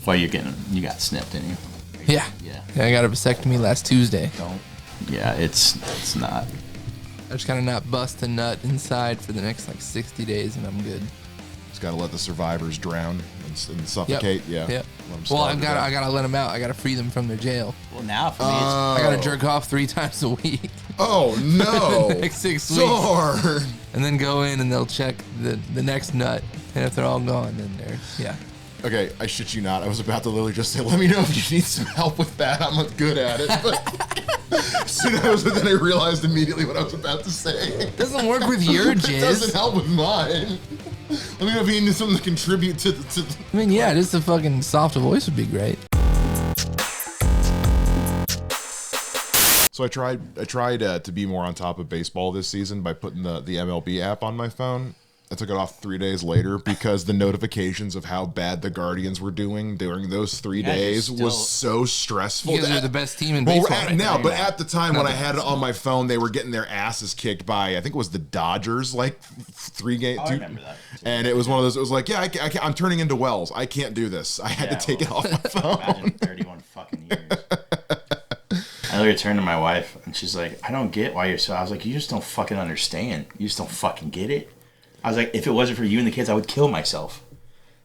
Well, you got snipped, didn't you? Yeah. I got a vasectomy last Tuesday. Yeah, it's not. I just gotta not bust a nut inside for the next like 60 days, and I'm good. Just gotta let the survivors drown and suffocate. Yep. Yeah. Well, I gotta let them out. I gotta free them from their jail. Well, now for me, I gotta jerk off 3 times a week. Oh no! Next 6 weeks. Darn. And then go in and they'll check the next nut, and if they're all gone, then they're Okay, I shit you not. I was about to literally just say, let me know if you need some help with that. I'm good at it. But as soon as then I realized immediately what I was about to say. It doesn't work with your jizz. It doesn't help with mine. Let me know if you need something to contribute to the I mean, yeah, just a fucking soft voice would be great. So I tried to be more on top of baseball this season by putting the MLB app on my phone. I took it off 3 days later because the notifications of how bad the Guardians were doing during those 3 days was so stressful. You guys are the best team in baseball right now. But at the time when I had it on my phone, they were getting their asses kicked by, I think it was the Dodgers, like 3 games. I remember that. And it was one of those, it was like, I'm turning into Wells. I can't do this. I had to take it off my phone. Imagine 31 fucking years. I literally turned to my wife, and she's like, I don't get why you're so... I was like, you just don't fucking understand. You just don't fucking get it. I was like, if it wasn't for you and the kids, I would kill myself.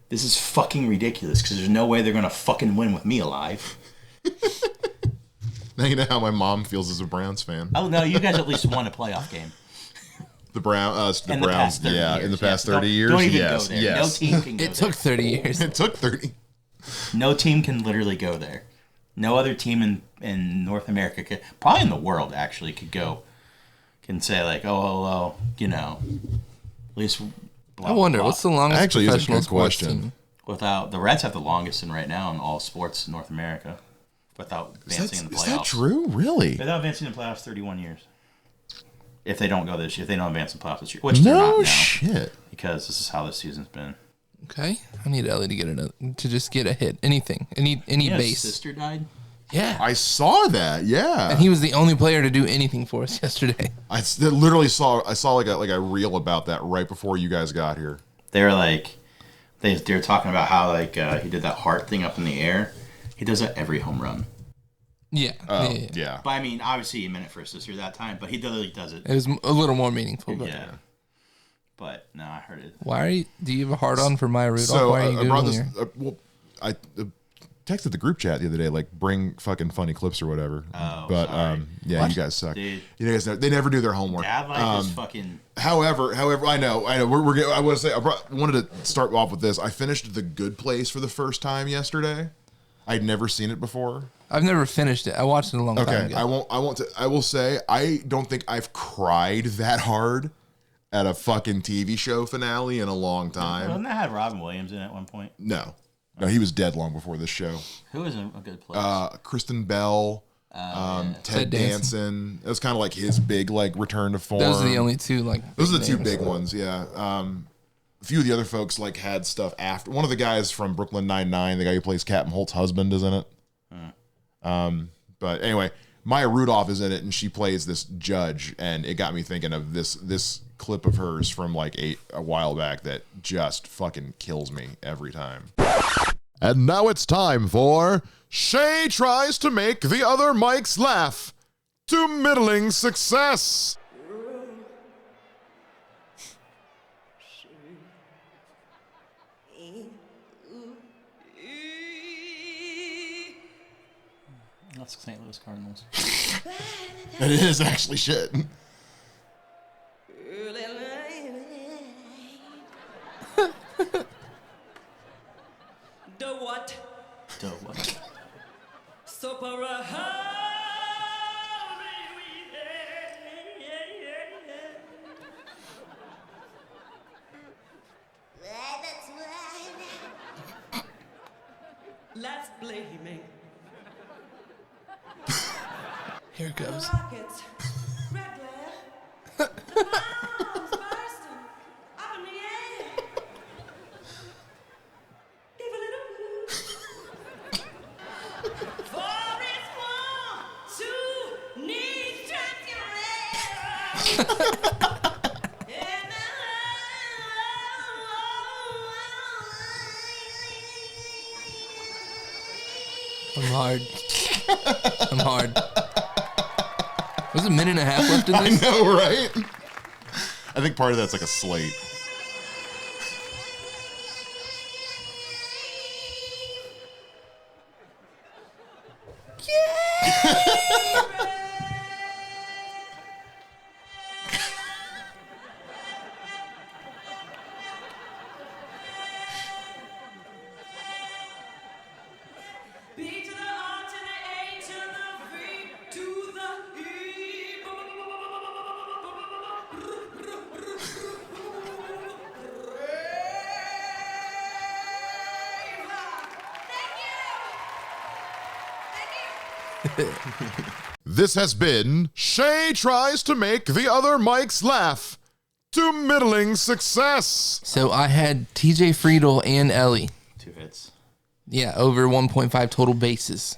This is fucking ridiculous, because there's no way they're going to fucking win with me alive. Now you know how my mom feels as a Browns fan. Oh, no, you guys at least won a playoff game. The Browns, in the past 30 years. in the past 30 years, don't even yes, go there. yes. No team can go there. It took 30 years. It took 30. No team can literally go there. No other team in North America, probably in the world, actually, can say, like, oh, you know, at least... Blah, I wonder, blah. what's the longest Actually, professional it's a good sports question. team? Without the Reds have the longest in right now in all sports in North America, without advancing in the playoffs. Is that true? Really? Without advancing in the playoffs, 31 years. If they don't go this year, if they don't advance in the playoffs this year, which they're not now, shit. because this is how this season's been. Okay, I need Ellie to get a hit, anything, any base. His sister died. Yeah, I saw that. Yeah, and he was the only player to do anything for us yesterday. I literally saw like a reel about that right before you guys got here. They were like, they were talking about how like he did that heart thing up in the air. He does that every home run. Yeah. Yeah. But I mean, obviously he meant it for his sister that time, but he literally does it. It was a little more meaningful. But Yeah. But no, I heard it. do you have a hard on for Maya Rudolph? So Why are you I doing brought this. here? I texted the group chat the other day, like bring fucking funny clips or whatever. Oh, but sorry. yeah, What? you guys suck. Dude. You guys, they never do their homework. Dad life is fucking. However, I know. I want to say, wanted to start off with this. I finished The Good Place for the first time yesterday. I'd never seen it before. I've never finished it. I watched it a long time Okay, ago. I will say, I don't think I've cried that hard at a fucking TV show finale in a long time. Wasn't that had Robin Williams in it at one point? No, he was dead long before this show. Who was in A Good Place? Kristen Bell, Ted Danson. It was kind of like his big like return to form. Those are the only two Those are the two big ones. Yeah. A few of the other folks like had stuff after. One of the guys from Brooklyn Nine-Nine, the guy who plays Captain Holt's husband, is in it. But anyway, Maya Rudolph is in it, and she plays this judge, and it got me thinking of this clip of hers from like a while back that just fucking kills me every time. And now it's time for Shay Tries to Make the Other Mikes Laugh to Middling Success. That's St. Louis Cardinals. It is actually shit. The what? The what? Let's blaming. Here it goes. Rockets, red glare, bombs bursting up in the air. Give a little for it's 1, 2, knees trapped in I'm hard. I'm hard. There's a minute and a half left in this. I know, right? I think part of that's like a slate. B to the R to the A to the V to the E. This has been Shay Tries to Make the Other Mikes Laugh to middling success. So I had TJ Friedel and Ellie. 2 hits. Yeah, over 1.5 total bases.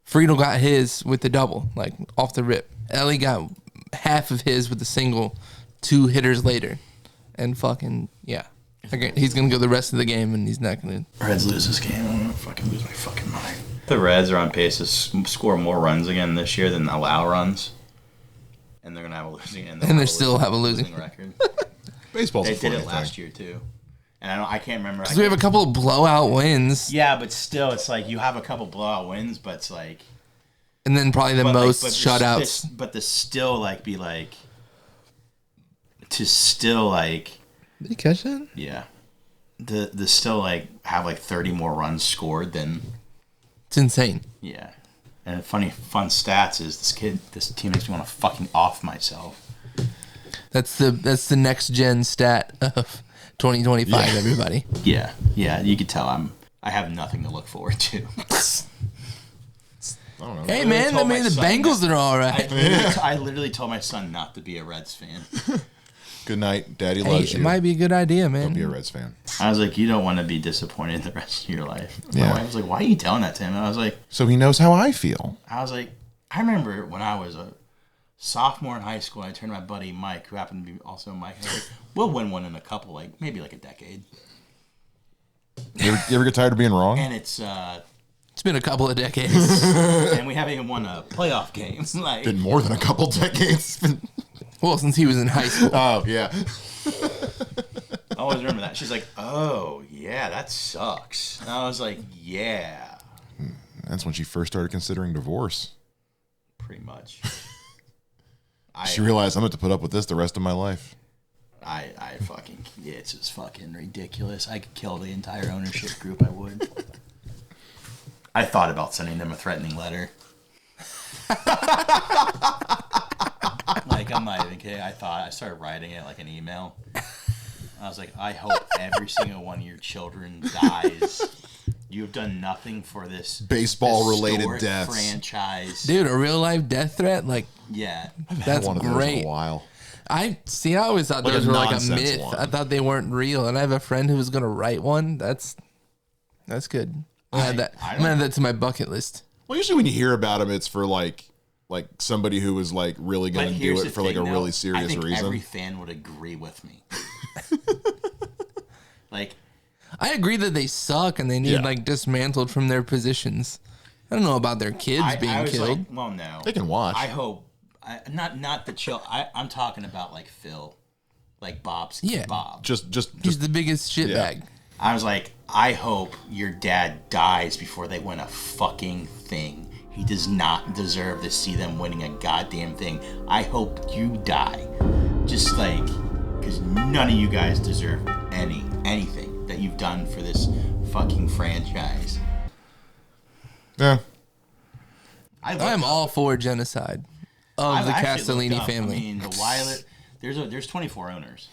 Friedel got his with the double, like off the rip. Ellie got half of his with the single 2 hitters later. And fucking, yeah. Okay, he's going to go the rest of the game and he's not going to. Reds lose this game. I'm going to fucking lose my fucking mind. The Reds are on pace to score more runs again this year than allow runs. And they're going to have a losing And they still have a losing record. Baseball's They a did funny it last thing. year, too. And I can't remember. Because we have a couple of blowout wins. Yeah, but still, it's like you have a couple blowout wins, but it's like. And then probably the most shutouts. But to still, like, be like. To still, like. Did you catch that? Yeah. The still, like, have, like, 30 more runs scored than. It's insane. Yeah. And fun stats is this team makes me want to fucking off myself. That's the next gen stat of 2025, everybody. Yeah. Yeah, you could tell I have nothing to look forward to. I don't know. Hey, man, I mean, the Bengals are all right. I literally told my son not to be a Reds fan. Good night. Daddy Hey, loves it you. might be a good idea, man. Don't be a Reds fan. I was like, you don't want to be disappointed the rest of your life. Yeah. My wife was like, why are you telling that to him? And I was like, So he knows how I feel. I remember when I was a sophomore in high school, I turned to my buddy Mike, who happened to be also Mike, and I was like, we'll win one in a couple, like maybe like a decade. You ever get tired of being wrong? And it's been a couple of decades. and we haven't even won a playoff game. Like, Been more than a couple decades. Well, since he was in high school. Oh, yeah. I always remember that. She's like, oh yeah, that sucks. And I was like, yeah, That's when she first started considering divorce. pretty much. She realized I'm going to put up with this the rest of my life. I fucking, it's just fucking ridiculous. I could kill the entire ownership group. I would. I thought about sending them a threatening letter. Like, I'm not even kidding. I started writing it like an email. I was like, I hope every single one of your children dies. You have done nothing for this Baseball-related historic deaths. franchise. Dude, a real life death threat? Like, Yeah. that's One of those in great. a while. I always thought Like those a were like a nonsense myth. one. I thought they weren't real. And I have a friend who was going to write one. That's good. I'm gonna add that to my bucket list. Well, usually when you hear about them, it's for like somebody who was like really going to do it for like a really serious I think reason. every fan would agree with me. Like, I agree that they suck and they need like dismantled from their positions. I don't know about their kids being I was killed. like, well, no. They can watch. I hope. Not the chill. I'm talking about like Phil, like Bob's. Yeah. Bob. Just He's the biggest shitbag. I was like, I hope your dad dies before they win a fucking thing. He does not deserve to see them winning a goddamn thing. I hope you die. Just like, because none of you guys deserve anything that you've done for this fucking franchise. yeah. I'm all for genocide of the Castellini family. I mean, the Weiler, there's 24 owners,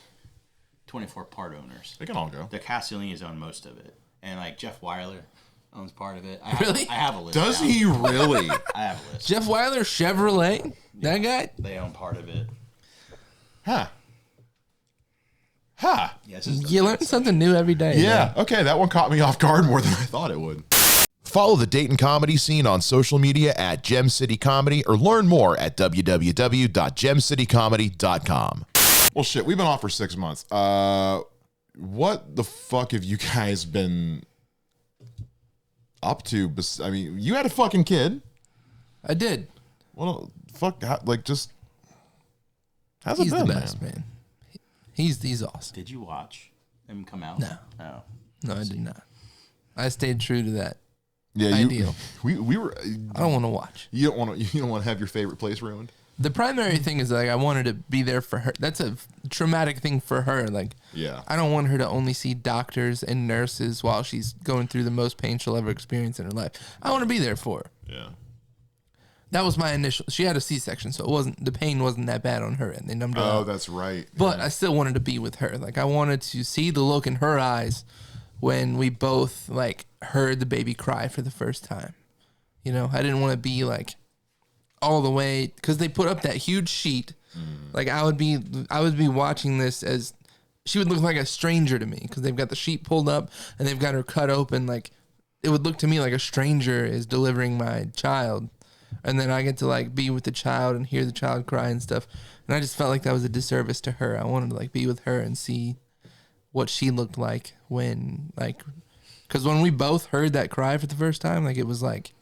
24 part owners. They can all go. The Castellinis own most of it, and like Jeff Weiler owns part of it. Really? I have a list. Does down. he really? I have a list. Jeff Weiler, Chevrolet, that guy? They own part of it. Huh. Huh. Yes. Yeah, You learn something new every day. Yeah. Okay, that one caught me off guard more than I thought it would. Follow the Dayton comedy scene on social media at Gem City Comedy or learn more at www.gemcitycomedy.com. Well, shit, we've been off for 6 months. What the fuck have you guys been up to? I mean, you had a fucking kid. I did. Well, fuck, just how's He's it been, the best, man. He's awesome. Did you watch him come out? No. Oh. No, I did not. I stayed true to that. Yeah, ideal. We were. I don't want to watch. You don't want to have your favorite place ruined. The primary thing is like I wanted to be there for her. That's a traumatic thing for her. Like, Yeah. I don't want her to only see doctors and nurses while she's going through the most pain she'll ever experience in her life. I want to be there for her. Yeah. That was my initial. She had a C-section, so the pain wasn't that bad on her end. They numbed her Oh, out. that's right. But Yeah. I still wanted to be with her. Like, I wanted to see the look in her eyes when we both like heard the baby cry for the first time. You know, I didn't want to be like all the way because they put up that huge sheet. Like I would be watching this as she would look like a stranger to me because they've got the sheet pulled up and they've got her cut open. Like it would look to me like a stranger is delivering my child, and then I get to like be with the child and hear the child cry and stuff. And I just felt like that was a disservice to her. I wanted to like be with her and see what she looked like when like, because when we both heard that cry for the first time, like it was like,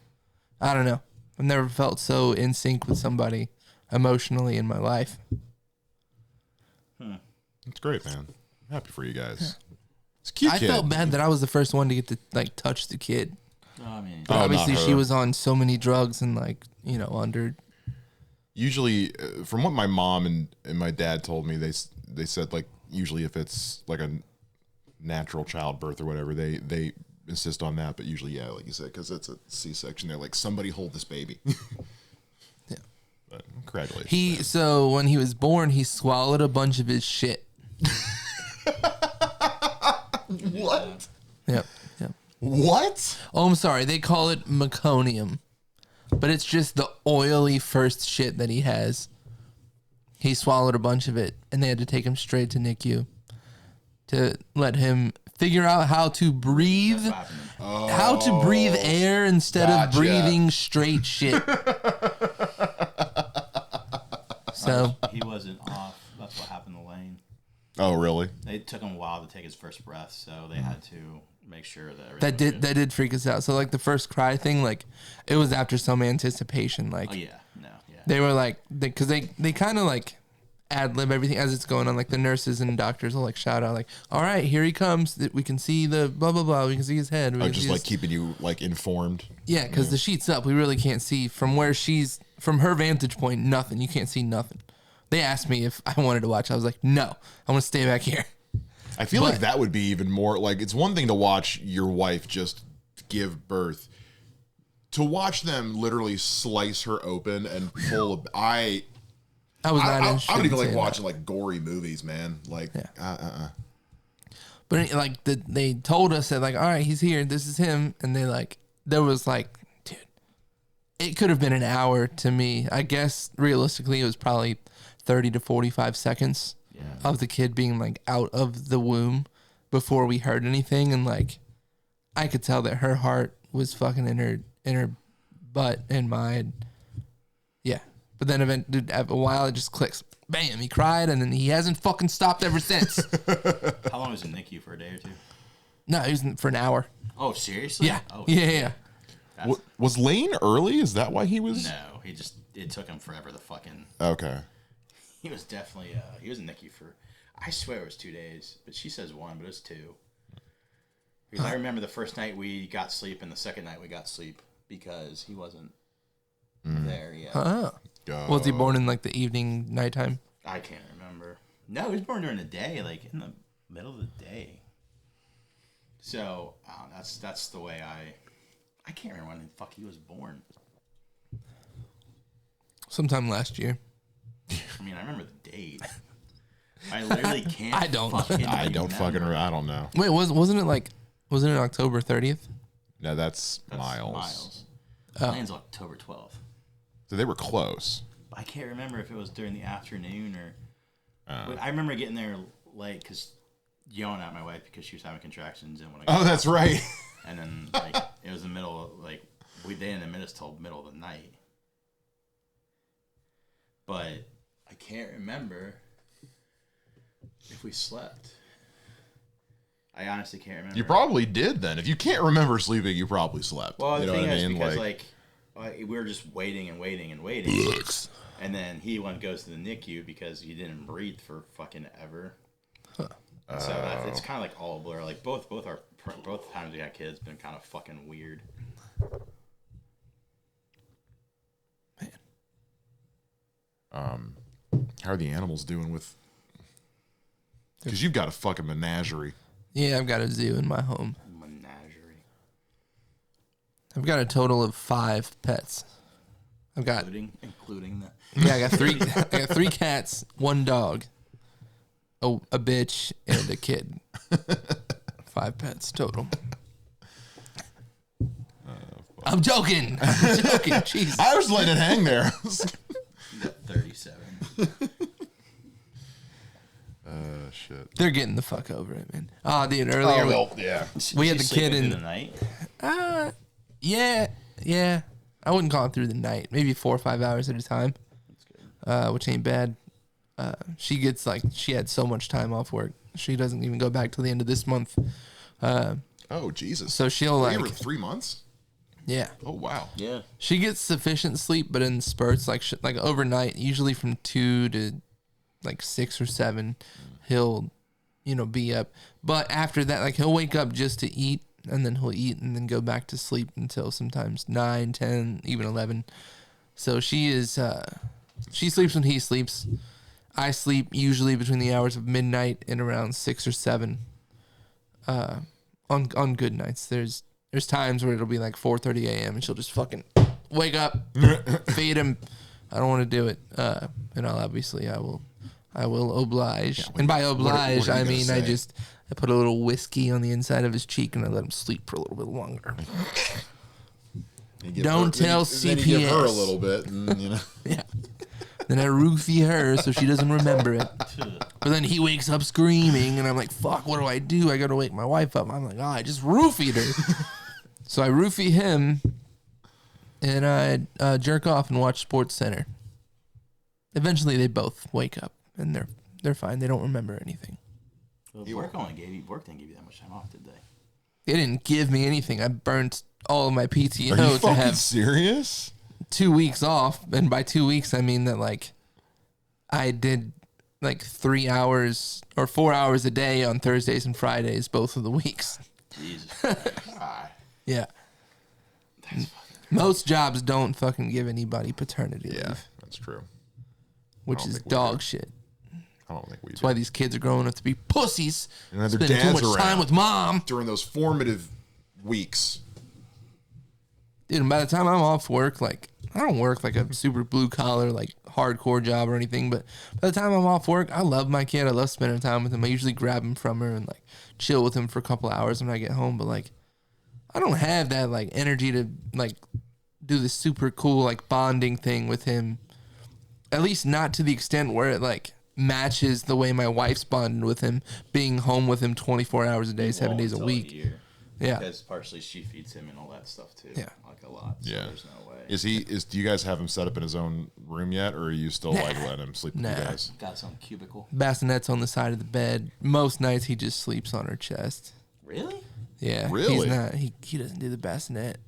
I don't know. I've never felt so in sync with somebody emotionally in my life. It's great, man. I'm happy for you guys. It's a cute I kid. felt bad that I was the first one to get to like touch the kid. I mean, But Oh, not obviously she her. was on so many drugs and like, you know, under. Usually, from what my mom and my dad told me, they said like usually if it's like a natural childbirth or whatever, they insist on that. But usually, yeah, like you said, because it's a C-section, they're like, somebody hold this baby. Yeah. But congratulations. So when he was born, he swallowed a bunch of his shit. What? Yep. Yep. What? Oh, I'm sorry. They call it meconium, but it's just the oily first shit that he has. He swallowed a bunch of it, and they had to take him straight to NICU to let him figure out how to breathe, how to breathe air instead of Gotcha. breathing straight shit. So he wasn't off. That's what happened to Lane. Oh, really? It took him a while to take his first breath, so they had to make sure that everything was good. that did freak us out. So like the first cry thing, like it was after some anticipation. Like Oh yeah, no, yeah. they were like, because they kind of like ad lib everything as it's going on. Like the nurses and doctors will like shout out like, "All right, here he comes. We can see the blah blah blah. We can see his head." We Oh, can just see like his-" keeping you like informed. Yeah, because the sheet's up. We really can't see from where from her vantage point. Nothing. You can't see nothing. They asked me if I wanted to watch. I was like, no, I want to stay back here. I feel like But- that would be even more like, it's one thing to watch your wife just give birth. To watch them literally slice her open and pull I was not I interested. don't in even like seeing watching like gory movies, man. Like But like they told us that like, all right, he's here. This is him, and they like there was like, dude, it could have been an hour to me. I guess realistically, it was probably 30 to 45 seconds of the kid being like out of the womb before we heard anything, and like I could tell that her heart was fucking in her butt and mine. Yeah, but then eventually, after a while, it just clicks. Bam! He cried, and then he hasn't fucking stopped ever since. How long was in NICU for a day or two? No, he was for an hour. Oh, seriously? Yeah, Oh, yeah. was Lane early? Is that why he was? No, it took him forever to fucking. Okay. He was definitely he was in NICU for. I swear it was 2 days, but she says 1, but it was 2. Because I remember the first night we got sleep and the second night we got sleep because he wasn't there yet. Oh. Was he born in like the evening, nighttime? I can't remember. No, he was born during the day, like in the middle of the day. So that's the way I can't remember when the fuck he was born. Sometime last year. I mean, I remember the date. I literally can't. I don't. I don't fucking. I don't know. Wait, wasn't it October 30th? No, that's Miles. Mine's October 12th. So they were close. I can't remember if it was during the afternoon or. But I remember getting there late because yelling at my wife because she was having contractions and when I got Oh, that's right. and then like it was the middle of like they didn't admit us till middle of the night. But I can't remember if we slept. I honestly can't remember. You probably did then. If you can't remember sleeping, you probably slept. Well, you the know thing what I is mean? because we were just waiting and waiting and waiting, and then he goes to the NICU because he didn't breathe for fucking ever. Huh. So it's kind of like all a blur. Like both times we had kids been kind of fucking weird. Man. How are the animals doing with? Because you've got a fucking menagerie. Yeah, I've got a zoo in my home. Menagerie. I've got a total of 5 pets. I've got including the. Yeah, I got 3. I got 3 cats, 1 dog, a bitch, and a kid. 5 pets total. I'm joking. Jeez. I was letting it hang there. 37. Shit. They're getting the fuck over it, man. Oh, dude, earlier yeah. we had the kid in the night. Yeah. I wouldn't call it through the night. Maybe 4 or 5 hours at a time. That's good. Which ain't bad. She gets she had so much time off work. She doesn't even go back till the end of this month. Oh Jesus. So she'll You were 3 months. Yeah. Oh wow. Yeah. She gets sufficient sleep, but in spurts, like overnight, usually from 2 to 6 or 7, he'll, be up. But after that, he'll wake up just to eat, and then he'll eat and then go back to sleep until sometimes 9, 10, even 11. So she is, she sleeps when he sleeps. I sleep usually between the hours of midnight and around 6 or 7. On good nights, there's times where it'll be 4:30 a.m. and she'll just fucking wake up, feed him. I don't want to do it, and I will oblige. Yeah, and by oblige, what are I you mean gonna I say? put a little whiskey on the inside of his cheek and I let him sleep for a little bit longer. Don't tell Then you give her a CPS. little bit, and, Yeah. Then I roofie her so she doesn't remember it. But then he wakes up screaming, and I'm like, fuck, what do? I got to wake my wife up. I'm like, I just roofied her. So I roofie him, and I jerk off and watch Sports Center. Eventually, they both wake up, and they're fine. They don't remember anything. Well, work didn't give you that much time off, did they? They didn't give me anything. I burnt all of my PTO Are you to fucking have serious? 2 weeks off, and by 2 weeks I mean that I did 3 hours or 4 hours a day on Thursdays and Fridays both of the weeks. Jesus. Yeah. Most jobs don't fucking give anybody paternity Yeah, leave, that's true. which don't is think we dog do. shit. I don't think we That's do. why these kids are growing up to be pussies, And their spending too dads much around. time with mom. During those formative weeks. Dude, and by the time I'm off work, I don't work a super blue collar, hardcore job or anything, but by the time I'm off work, I love my kid. I love spending time with him. I usually grab him from her and chill with him for a couple hours when I get home, but I don't have that energy to do this super cool bonding thing with him. At least not to the extent where it matches the way my wife's bonded with him, being home with him 24 hours a day, 7 days a week. Yeah. Because partially she feeds him and all that stuff too. Yeah. A lot. So Yeah. there's no way. Do you guys have him set up in his own room yet, or are you still letting him sleep with you guys? Got some cubicle. Bassinet's on the side of the bed. Most nights he just sleeps on her chest. Really? Yeah. Really? He's not. He doesn't do the bassinet.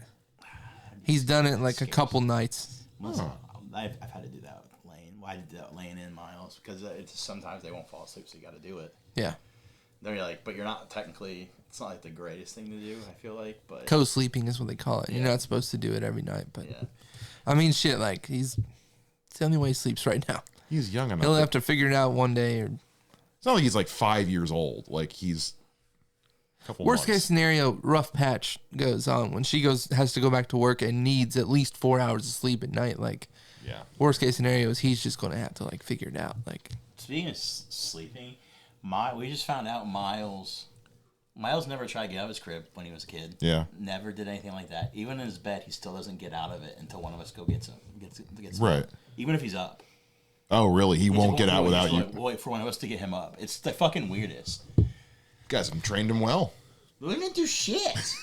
He's done it a couple nights. I've had to do that with laying. Why did that laying in Miles? Because it's sometimes they won't fall asleep, so you got to do it. Yeah. They're but you're not technically. It's not the greatest thing to do. I feel but Co-sleeping is what they call it. Yeah. You're not supposed to do it every night, but yeah. I mean, shit. It's the only way he sleeps right now. He's young enough. He'll have to figure it out one day. Or It's not like he's 5 years old. He's a couple worst months. case scenario, rough patch goes on when she has to go back to work and needs at least 4 hours of sleep at night. Yeah. Worst case scenario is he's just going to have to figure it out. Speaking of sleeping, we just found out Miles never tried to get out of his crib when he was a kid. Yeah. Never did anything like that. Even in his bed, he still doesn't get out of it until one of us gets him. Right. Even if he's up. Oh, really? He won't get out without you. We'll wait for one of us to get him up. It's the fucking weirdest. You guys have trained him well. We didn't do shit.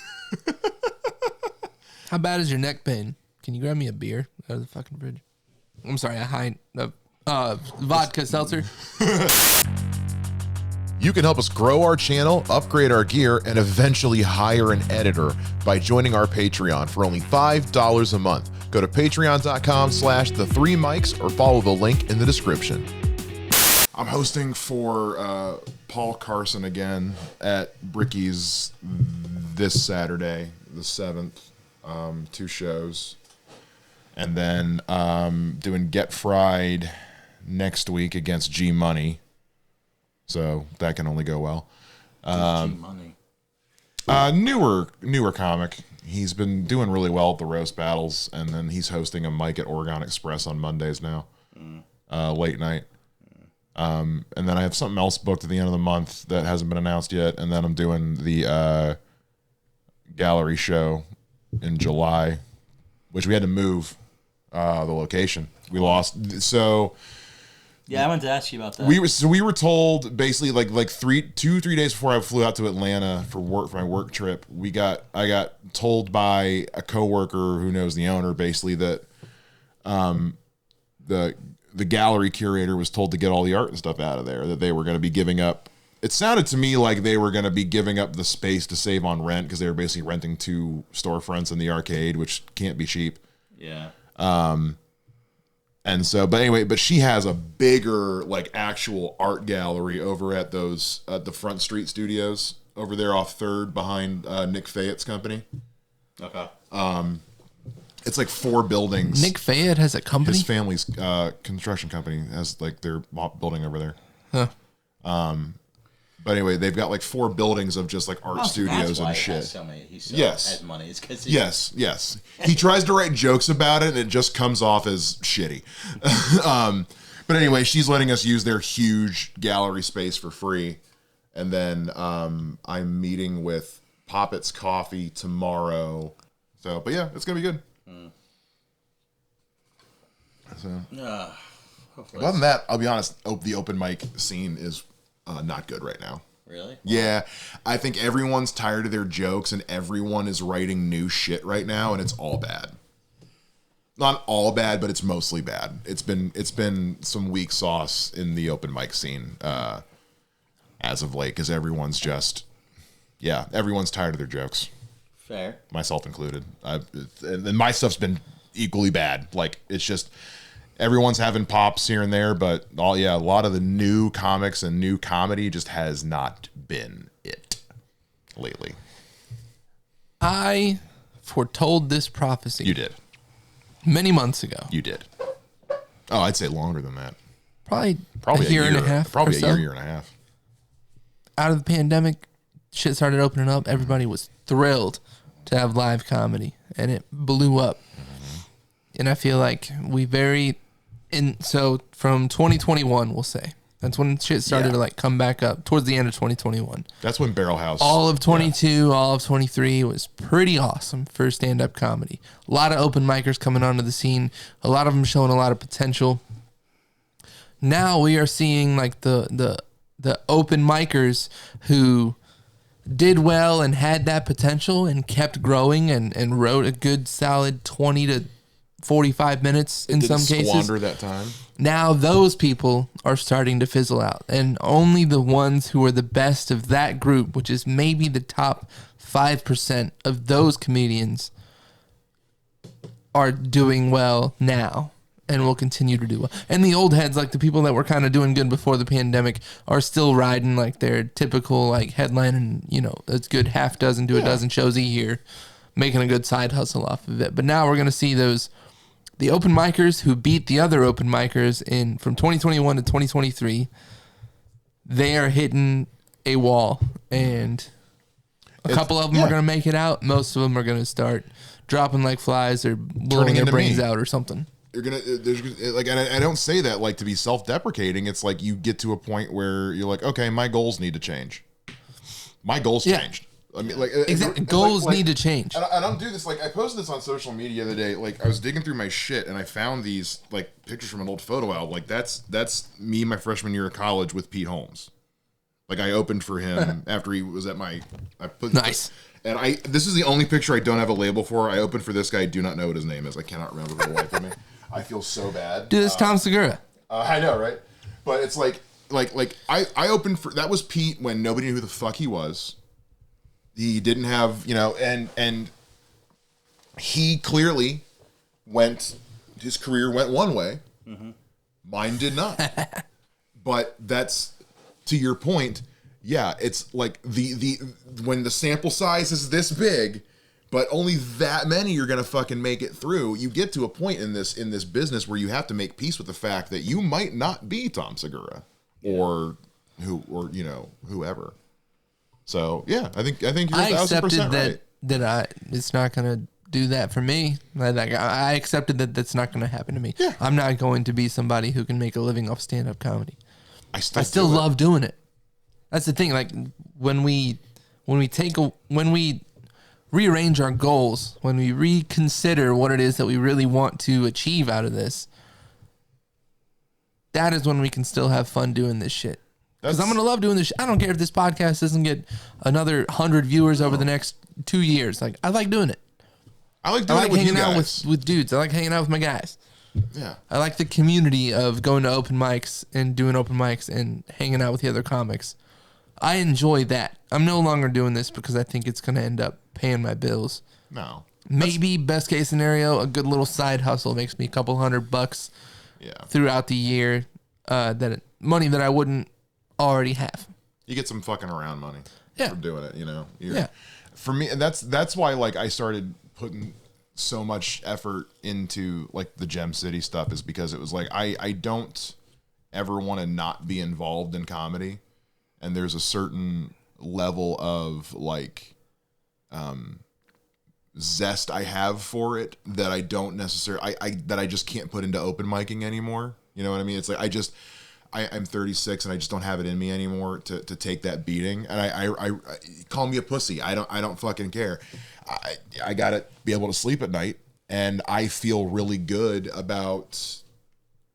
How bad is your neck pain? Can you grab me a beer out of the fucking fridge? I'm sorry, vodka seltzer. You can help us grow our channel, upgrade our gear, and eventually hire an editor by joining our Patreon for only $5 a month. Go to patreon.com/the3mics or follow the link in the description. I'm hosting for Paul Carson again at Bricky's this Saturday, the 7th. 2 shows. And then doing Get Fried next week against G Money. So that can only go well. G Money. Newer comic. He's been doing really well at the roast battles, and then he's hosting a mic at Oregon Express on Mondays now, late night. And then I have something else booked at the end of the month that hasn't been announced yet, and then I'm doing the gallery show in July, which we had to move the location. We lost so. Yeah, I wanted to ask you about that. We were told basically like 3 days before I flew out to Atlanta for my work trip. I got told by a coworker who knows the owner basically that the gallery curator was told to get all the art and stuff out of there, that they were going to be giving up. It sounded to me like they were going to be giving up the space to save on rent because they were basically renting 2 storefronts in the arcade, which can't be cheap. Yeah. And so, but she has a bigger, like, actual art gallery over at the Front Street Studios over there off 3rd behind Nick Fayette's company. Okay. It's like 4 buildings. Nick Fayette has a company? His family's construction company has, like, their building over there. Huh. But anyway, they've got like 4 buildings of just like art studios and shit. He has money. It's 'cause yes. He tries to write jokes about it, and it just comes off as shitty. But anyway, she's letting us use their huge gallery space for free, and then I'm meeting with Poppets Coffee tomorrow. So, but yeah, it's gonna be good. So, other than that, I'll be honest. The open mic scene is not good right now. Really? Yeah, I think everyone's tired of their jokes, and everyone is writing new shit right now, and it's all bad. Not all bad, but it's mostly bad. It's been some weak sauce in the open mic scene as of late, because everyone's tired of their jokes. Fair. Myself included. And my stuff's been equally bad. Like, it's just everyone's having pops here and there, but a lot of the new comics and new comedy just has not been it lately. I foretold this prophecy. You did. Many months ago. You did. Oh, I'd say longer than that. Probably a year and a half. Probably or a so. year and a half. Out of the pandemic, shit started opening up. Everybody was thrilled to have live comedy, and it blew up. And I feel like so from 2021, we'll say, that's when shit started to like come back up towards the end of 2021. That's when Barrel House. All of 22, all of 23 was pretty awesome for stand-up comedy. A lot of open micers coming onto the scene. A lot of them showing a lot of potential. Now we are seeing like the open micers who did well and had that potential and kept growing and wrote a good solid 20 to 45 minutes in some cases. Squander that time. Now those people are starting to fizzle out, and only the ones who are the best of that group, which is maybe the top 5% of those comedians, are doing well now and will continue to do well. And the old heads, like the people that were kind of doing good before the pandemic, are still riding like their typical like headline and, it's good half dozen to a dozen shows a year, making a good side hustle off of it. But now we're going to see the open micers who beat the other open micers from 2021 to 2023, they are hitting a wall, and a couple of them are going to make it out. Most of them are going to start dropping like flies or blowing their brains out or something. You're gonna like, and I don't say that like to be self-deprecating. It's like you get to a point where you're like, okay, my goals need to change. My goals changed. I mean, like exactly. Goals need to change. And I'm doing this, like, I posted this on social media the other day. Like, I was digging through my shit and I found these like pictures from an old photo album. Like, that's me my freshman year of college with Pete Holmes. Like, I opened for him after he was at nice. And this is the only picture I don't have a label for. I opened for this guy. I do not know what his name is. I cannot remember for the life of me. I feel so bad. Dude, it's Tom Segura. I know, right? But it's like I opened for that was Pete when nobody knew who the fuck he was. He didn't have, and he clearly his career went one way. Mm-hmm. Mine did not. But that's, to your point, yeah, it's like when the sample size is this big, but only that many are gonna fucking make it through, you get to a point in this business where you have to make peace with the fact that you might not be Tom Segura or whoever. So yeah, I think you're 1,000% right. that it's not gonna do that for me. I accepted that that's not gonna happen to me. Yeah. I'm not going to be somebody who can make a living off stand-up comedy. I still love doing it. That's the thing. Like when we rearrange our goals, when we reconsider what it is that we really want to achieve out of this, that is when we can still have fun doing this shit. Because I'm gonna love doing this. I don't care if this podcast doesn't get another 100 viewers over the next 2 years. Like, I like doing it. I like doing it with hanging you out guys. with dudes. I like hanging out with my guys. Yeah. I like the community of going to open mics and doing open mics and hanging out with the other comics. I enjoy that. I'm no longer doing this because I think it's going to end up paying my bills. No. Maybe best case scenario, a good little side hustle makes me a couple $100 throughout the year. Money that I wouldn't already have. You get some fucking around money for doing it, Yeah. For me, and that's why like I started putting so much effort into like the Gem City stuff, is because it was like I don't ever want to not be involved in comedy, and there's a certain level of like zest I have for it that I don't necessarily that I just can't put into open micing anymore. You know what I mean? It's like I'm 36 and I just don't have it in me anymore to take that beating. And I call me a pussy. I don't fucking care. I gotta be able to sleep at night, and I feel really good about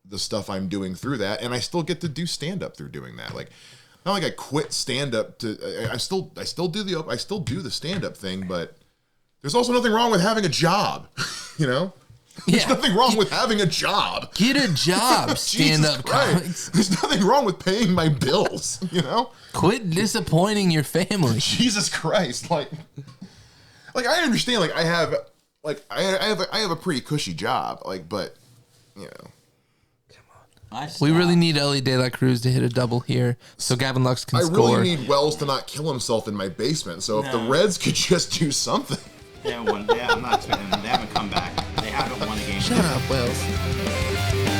the stuff I'm doing through that, and I still get to do stand up through doing that. Like, not like I quit stand up I still do the stand up thing, but there's also nothing wrong with having a job, There's nothing wrong with having a job. Get a job, stand-up comics. There's nothing wrong with paying my bills, Quit disappointing your family. Jesus Christ, like I understand, like I have a pretty cushy job, like, but We really need Ellie De La Cruz to hit a double here so Gavin Lux can score. I really need Wells to not kill himself in my basement. So if the Reds could just do something. I'm not expecting them. They haven't come back. They haven't won a game. Shut up, Wells.